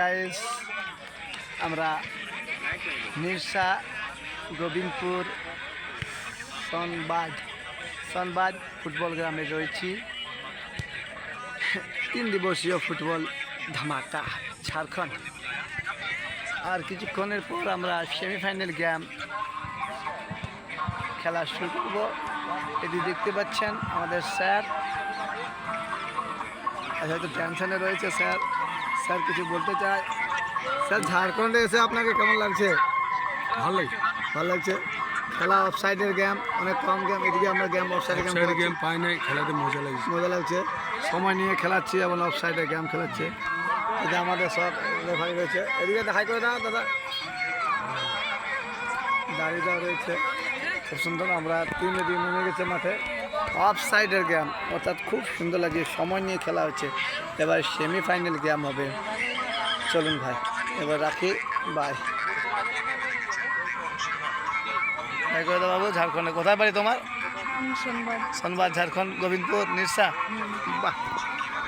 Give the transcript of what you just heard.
Guys, আমরা Nirsa Gobindapur সনবাদ football গ্রামে রয়েছি। 3 দিবসীয় ফুটবল ধামাকা ঝাড়খণ্ড। আর কিছুক্ষণের পর আমরা সেমিফাইনাল গেম খেলা শুরু করব। এটি দেখতে পাচ্ছেন আমাদের স্যার হয়তো টেনশনে রয়েছে। স্যার কিছু বলতে চায়। স্যার, ঝাড়খণ্ডে এসে আপনাকে কেমন লাগছে? ভালো লাগছে। খেলা অফসাইডের গেম, অনেক কম গেম। এদিকে আমরা গেম অফসাইডের গেম পাই নাই, খেলাতে মজা লাগছে। সময় নিয়ে খেলাচ্ছি এবং অফসাইডের গেম খেলাচ্ছে। এটা আমাদের সব রেফারি রয়েছে। এদিকে দেখাই করে দাও দাদা, দাঁড়িয়ে রয়েছে খুব সুন্দর। আমরা টিমে নেমে গেছে মাঠে। অফসাইডের গেম অর্থাৎ খুব সুন্দর লাগে, সময় নিয়ে খেলা হচ্ছে। এবার সেমিফাইনাল গেম হবে। চলুন ভাই, এবার রাখি, বাই। বাবু, ঝাড়খণ্ডে কোথায় বাড়ি তোমার? সোনবাদ। ঝাড়খণ্ড, গোবিন্দপুর, নিরসা। বাহ।